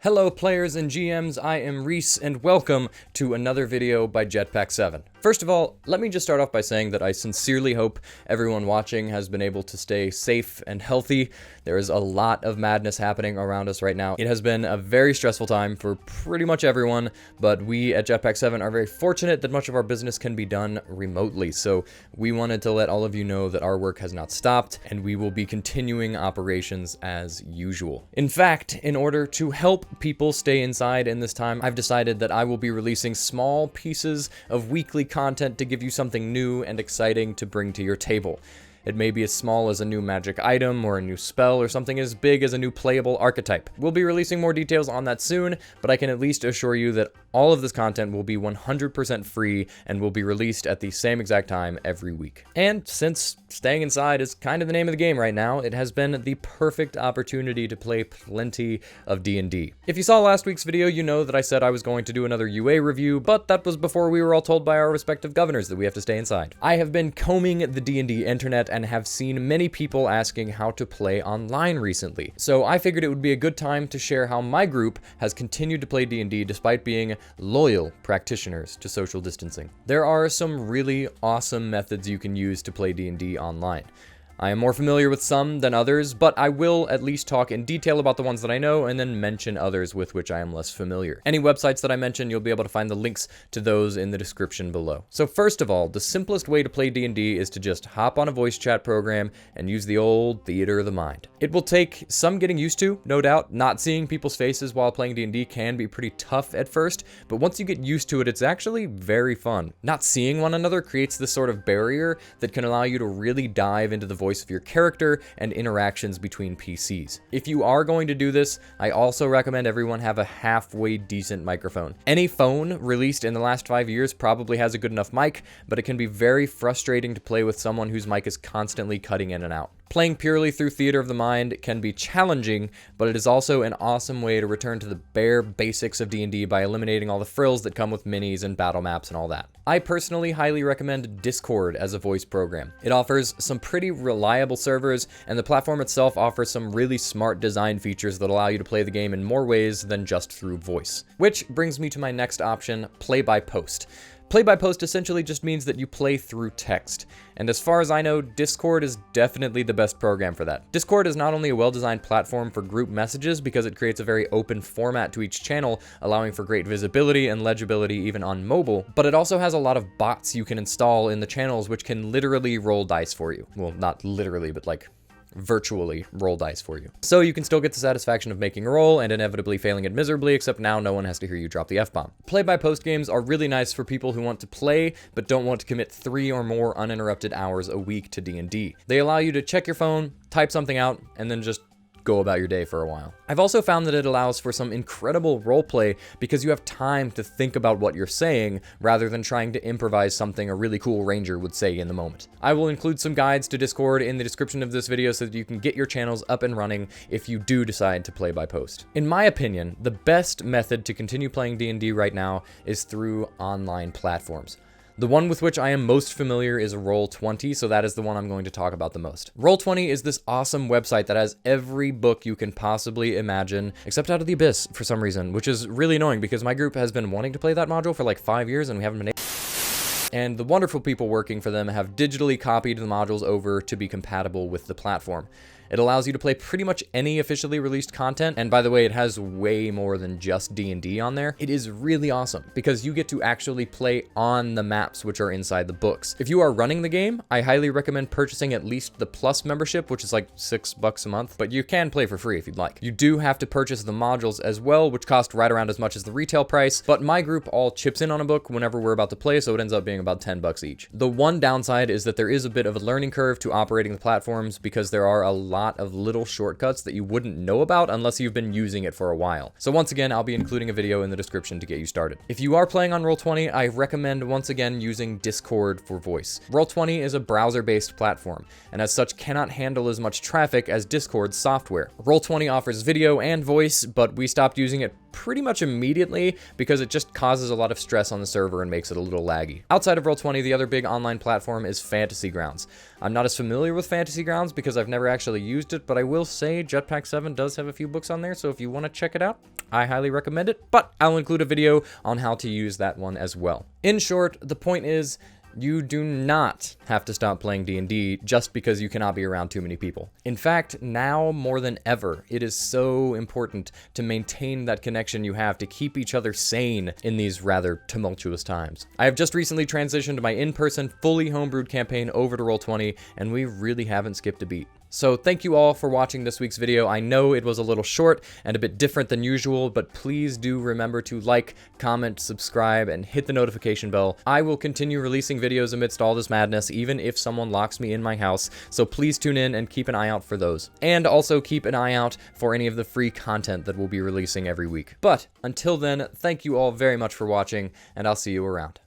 Hello players and GMs, I am Reese and welcome to another video by Jetpack 7. First of all, let me just start off by saying that I sincerely hope everyone watching has been able to stay safe and healthy. There is a lot of madness happening around us right now. It has been a very stressful time for pretty much everyone, but we at Jetpack 7 are very fortunate that much of our business can be done remotely. So we wanted to let all of you know that our work has not stopped and we will be continuing operations as usual. In fact, in order to help people stay inside in this time, I've decided that I will be releasing small pieces of weekly content to give you something new and exciting to bring to your table. It may be as small as a new magic item or a new spell or something as big as a new playable archetype. We'll be releasing more details on that soon, but I can at least assure you that all of this content will be 100% free and will be released at the same exact time every week. And since staying inside is kind of the name of the game right now, it has been the perfect opportunity to play plenty of D&D. If you saw last week's video, you know that I said I was going to do another UA review, but that was before we were all told by our respective governors that we have to stay inside. I have been combing the D&D internet and have seen many people asking how to play online recently. So I figured it would be a good time to share how my group has continued to play D&D despite being loyal practitioners to social distancing. There are some really awesome methods you can use to play D&D online. I am more familiar with some than others, but I will at least talk in detail about the ones that I know and then mention others with which I am less familiar. Any websites that I mention, you'll be able to find the links to those in the description below. So first of all, the simplest way to play D&D is to just hop on a voice chat program and use the old theater of the mind. It will take some getting used to, no doubt. Not seeing people's faces while playing D&D can be pretty tough at first, but once you get used to it, it's actually very fun. Not seeing one another creates this sort of barrier that can allow you to really dive into the voice of your character and interactions between PCs. If you are going to do this, I also recommend everyone have a halfway decent microphone. Any phone released in the last 5 years probably has a good enough mic, but it can be very frustrating to play with someone whose mic is constantly cutting in and out. Playing purely through theater of the mind can be challenging, but it is also an awesome way to return to the bare basics of D&D by eliminating all the frills that come with minis and battle maps and all that. I personally highly recommend Discord as a voice program. It offers some pretty reliable servers, and the platform itself offers some really smart design features that allow you to play the game in more ways than just through voice. Which brings me to my next option, Play by Post. Play by Post essentially just means that you play through text, and as far as I know, Discord is definitely the best program for that. Discord is not only a well-designed platform for group messages because it creates a very open format to each channel, allowing for great visibility and legibility even on mobile, but it also has a lot of bots you can install in the channels which can literally roll dice for you. Well, not literally, but like virtually roll dice for you. So you can still get the satisfaction of making a roll and inevitably failing it miserably, except now no one has to hear you drop the F-bomb. Play-by-post games are really nice for people who want to play but don't want to commit 3 or more uninterrupted hours a week to D&D. They allow you to check your phone, type something out, and then just go about your day for a while. I've also found that it allows for some incredible roleplay because you have time to think about what you're saying rather than trying to improvise something a really cool ranger would say in the moment. I will include some guides to Discord in the description of this video so that you can get your channels up and running if you do decide to play by post. In my opinion, the best method to continue playing D&D right now is through online platforms. The one with which I am most familiar is Roll20, so that is the one I'm going to talk about the most. Roll20 is this awesome website that has every book you can possibly imagine, except Out of the Abyss for some reason, which is really annoying because my group has been wanting to play that module for like 5 years and we haven't been able. And the wonderful people working for them have digitally copied the modules over to be compatible with the platform. It allows you to play pretty much any officially released content, and by the way, it has way more than just D&D on there. It is really awesome because you get to actually play on the maps which are inside the books. If you are running the game, I highly recommend purchasing at least the Plus membership, which is like $6 a month, but you can play for free if you'd like. You do have to purchase the modules as well, which cost right around as much as the retail price, but my group all chips in on a book whenever we're about to play, so it ends up being about $10 each. The one downside is that there is a bit of a learning curve to operating the platforms because there are a lot of little shortcuts that you wouldn't know about unless you've been using it for a while. So once again, I'll be including a video in the description to get you started. If you are playing on Roll20, I recommend once again using Discord for voice. Roll20 is a browser-based platform, and as such cannot handle as much traffic as Discord's software. Roll20 offers video and voice, but we stopped using it pretty much immediately because it just causes a lot of stress on the server and makes it a little laggy. Outside of Roll20, the other big online platform is Fantasy Grounds. I'm not as familiar with Fantasy Grounds because I've never actually used it, but I will say Jetpack 7 does have a few books on there, so if you want to check it out, I highly recommend it, but I'll include a video on how to use that one as well. In short, the point is, you do not have to stop playing D&D just because you cannot be around too many people. In fact, now more than ever, it is so important to maintain that connection you have to keep each other sane in these rather tumultuous times. I have just recently transitioned my in-person, fully homebrewed campaign over to Roll20, and we really haven't skipped a beat. So thank you all for watching this week's video. I know it was a little short and a bit different than usual, but please do remember to like, comment, subscribe, and hit the notification bell. I will continue releasing videos amidst all this madness, even if someone locks me in my house, so please tune in and keep an eye out for those. And also keep an eye out for any of the free content that we'll be releasing every week. But until then, thank you all very much for watching, and I'll see you around.